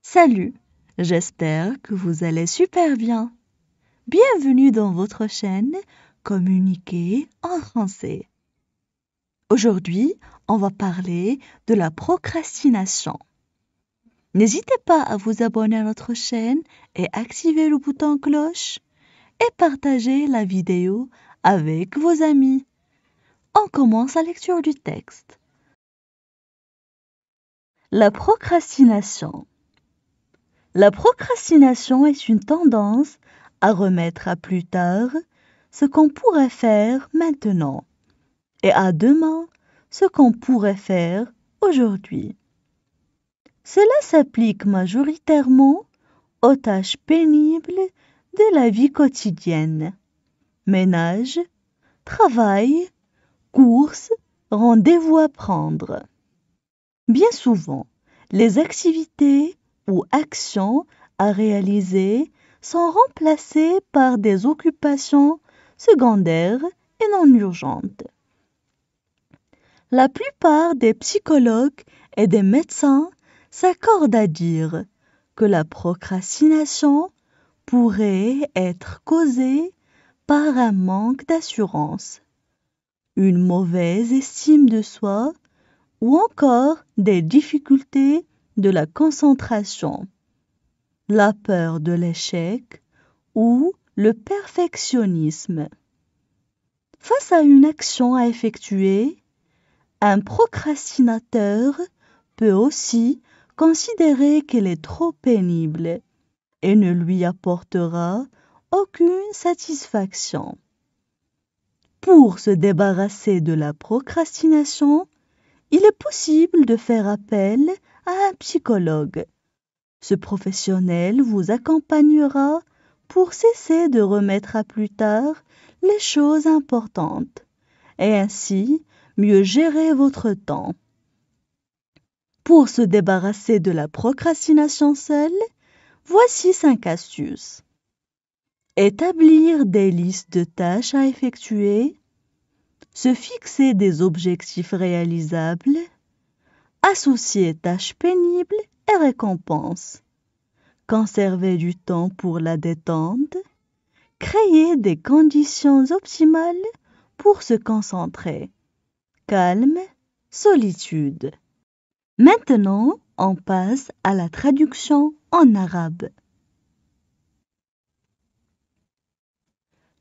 Salut, j'espère que vous allez super bien. Bienvenue dans votre chaîne Communiquer en français. Aujourd'hui, on va parler de la procrastination. N'hésitez pas à vous abonner à notre chaîne et activer le bouton cloche et partager la vidéo avec vos amis. On commence la lecture du texte. La procrastination. La procrastination est une tendance à remettre à plus tard ce qu'on pourrait faire maintenant et à demain ce qu'on pourrait faire aujourd'hui. Cela s'applique majoritairement aux tâches pénibles de la vie quotidienne. Ménage, travail, courses, rendez-vous à prendre. Bien souvent, les activités ou actions à réaliser sont remplacées par des occupations secondaires et non urgentes. La plupart des psychologues et des médecins s'accordent à dire que la procrastination pourrait être causée par un manque d'assurance, une mauvaise estime de soi ou encore des difficultés de la concentration, la peur de l'échec ou le perfectionnisme. Face à une action à effectuer, un procrastinateur peut aussi considérer qu'elle est trop pénible et ne lui apportera aucune satisfaction. Pour se débarrasser de la procrastination, il est possible de faire appel à un psychologue. Ce professionnel vous accompagnera pour cesser de remettre à plus tard les choses importantes et ainsi mieux gérer votre temps. Pour se débarrasser de la procrastination seule, voici 5 astuces. Établir des listes de tâches à effectuer, se fixer des objectifs réalisables, associer tâches pénibles et récompenses, conserver du temps pour la détente, créer des conditions optimales pour se concentrer, calme, solitude. Maintenant, on passe à la traduction en arabe.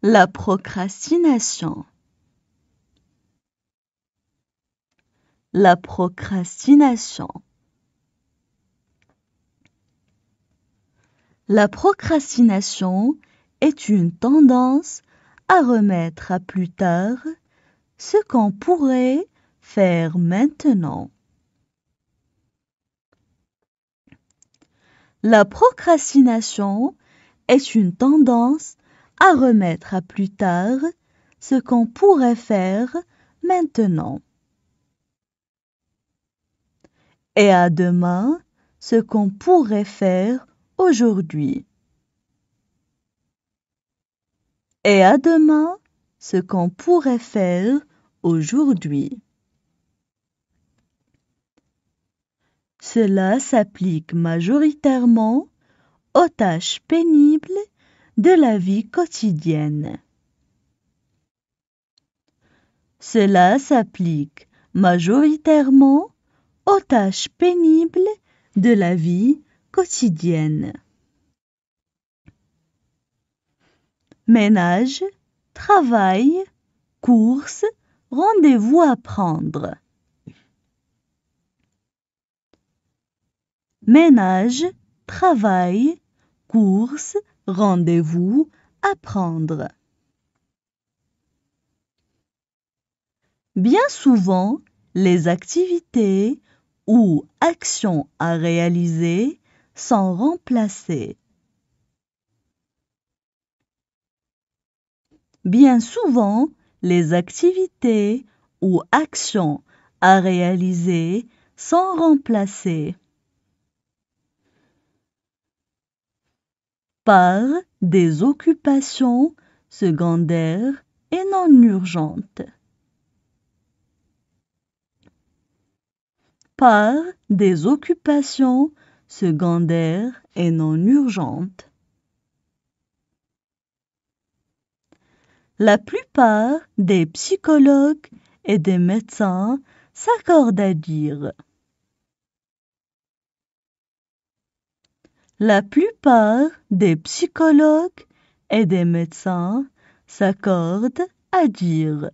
La procrastination. La procrastination. La procrastination est une tendance à remettre à plus tard ce qu'on pourrait faire maintenant. La procrastination est une tendance à remettre à plus tard ce qu'on pourrait faire maintenant. Et à demain ce qu'on pourrait faire aujourd'hui. Et à demain ce qu'on pourrait faire aujourd'hui. Cela s'applique majoritairement aux tâches pénibles de la vie quotidienne. Cela s'applique majoritairement aux tâches pénibles de la vie quotidienne. Ménage, travail, courses, rendez-vous à prendre. Ménage, travail, courses, rendez-vous à prendre. Bien souvent, les activités ou actions à réaliser sont remplacées. Bien souvent, les activités ou actions à réaliser sont remplacées par des occupations secondaires et non urgentes. Par des occupations secondaires et non urgentes. La plupart des psychologues et des médecins s'accordent à dire. La plupart des psychologues et des médecins s'accordent à dire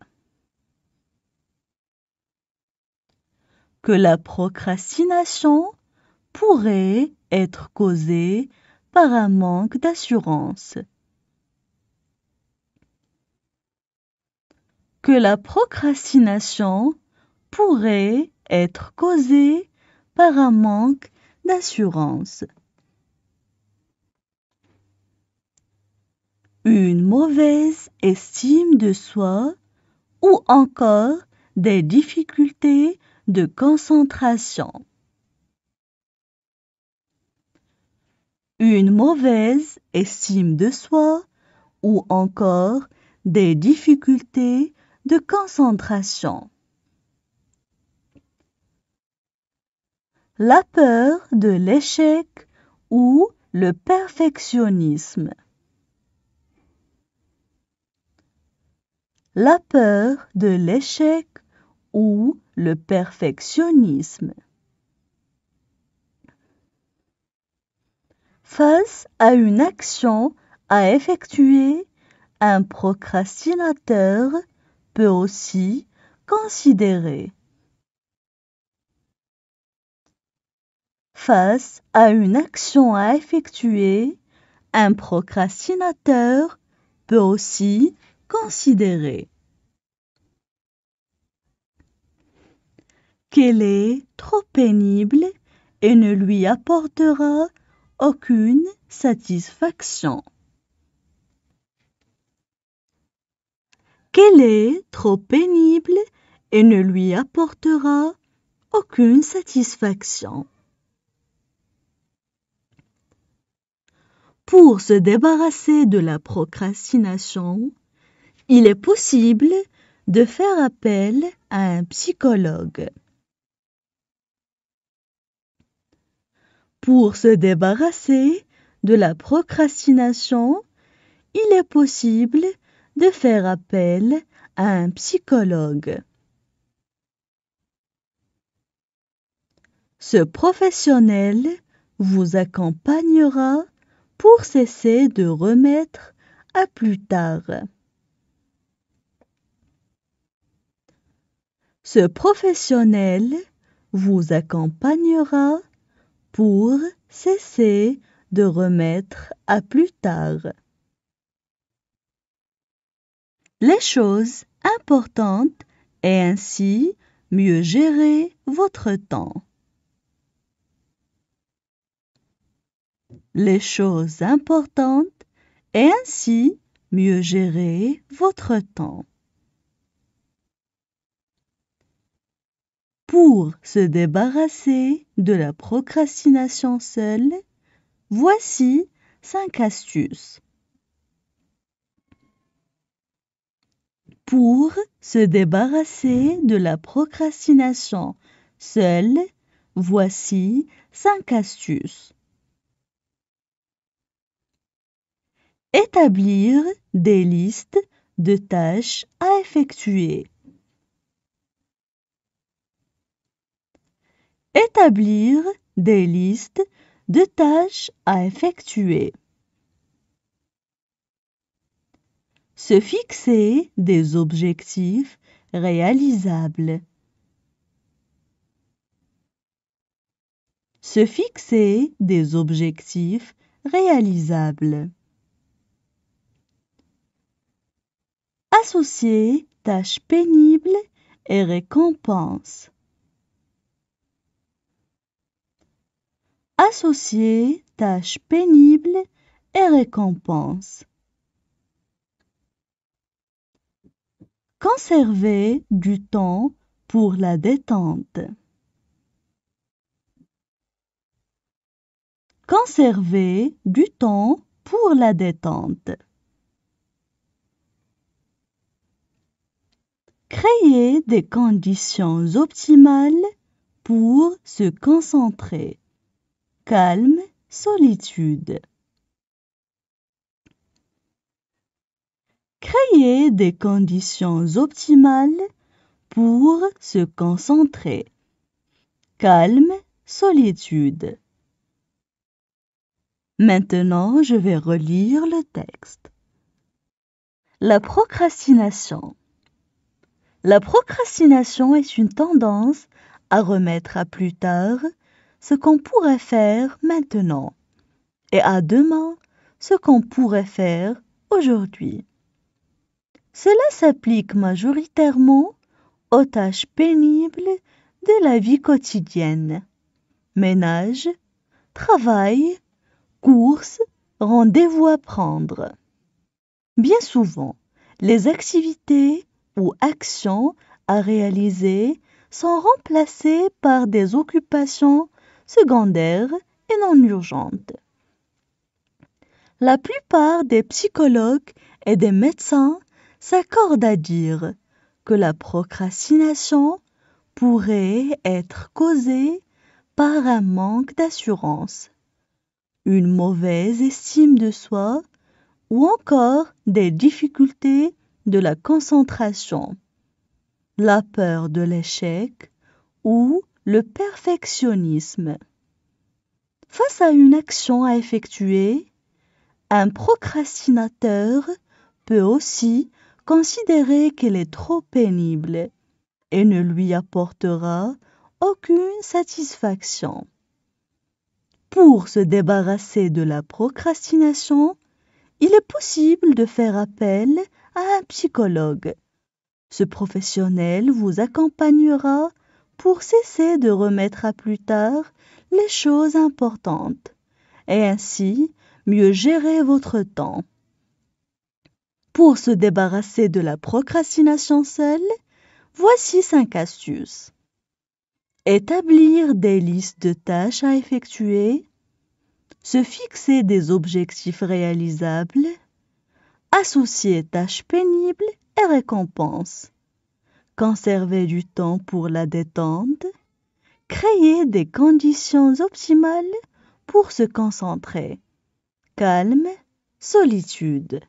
que la procrastination pourrait être causée par un manque d'assurance. Que la procrastination pourrait être causée par un manque d'assurance. Une mauvaise estime de soi ou encore des difficultés de concentration. Une mauvaise estime de soi ou encore des difficultés de concentration. La peur de l'échec ou le perfectionnisme. La peur de l'échec ou le perfectionnisme. Face à une action à effectuer, un procrastinateur peut aussi considérer. Face à une action à effectuer, un procrastinateur peut aussi considérer qu'elle est trop pénible et ne lui apportera aucune satisfaction. Qu'elle est trop pénible et ne lui apportera aucune satisfaction. Pour se débarrasser de la procrastination, il est possible de faire appel à un psychologue. Pour se débarrasser de la procrastination, il est possible de faire appel à un psychologue. Ce professionnel vous accompagnera pour cesser de remettre à plus tard. Ce professionnel vous accompagnera pour cesser de remettre à plus tard. Les choses importantes et ainsi mieux gérer votre temps. Les choses importantes et ainsi mieux gérer votre temps. Pour se débarrasser de la procrastination seule, voici 5 astuces. Pour se débarrasser de la procrastination seule, voici 5 astuces. Établir des listes de tâches à effectuer. Établir des listes de tâches à effectuer. Se fixer des objectifs réalisables. Se fixer des objectifs réalisables. Associer tâches pénibles et récompenses. Associer tâches pénibles et récompenses. Conserver du temps pour la détente. Conserver du temps pour la détente. Créer des conditions optimales pour se concentrer. calme, solitude. Créer des conditions optimales pour se concentrer. Calme, solitude. Maintenant, je vais relire le texte. La procrastination. La procrastination est une tendance à remettre à plus tard ce qu'on pourrait faire maintenant et à demain ce qu'on pourrait faire aujourd'hui. Cela s'applique majoritairement aux tâches pénibles de la vie quotidienne. Ménage, travail, courses, rendez-vous à prendre. Bien souvent, les activités ou actions à réaliser sont remplacées par des occupations secondaires et non urgentes. La plupart des psychologues et des médecins s'accordent à dire que la procrastination pourrait être causée par un manque d'assurance, une mauvaise estime de soi ou encore des difficultés de la concentration, la peur de l'échec ou le perfectionnisme. Face à une action à effectuer, un procrastinateur peut aussi considérer qu'elle est trop pénible et ne lui apportera aucune satisfaction. Pour se débarrasser de la procrastination, il est possible de faire appel à un psychologue. Ce professionnel vous accompagnera pour cesser de remettre à plus tard les choses importantes et ainsi mieux gérer votre temps. Pour se débarrasser de la procrastination seule, voici 5 astuces. Établir des listes de tâches à effectuer, se fixer des objectifs réalisables, associer tâches pénibles et récompenses, conserver du temps pour la détente, créer des conditions optimales pour se concentrer, calme, solitude.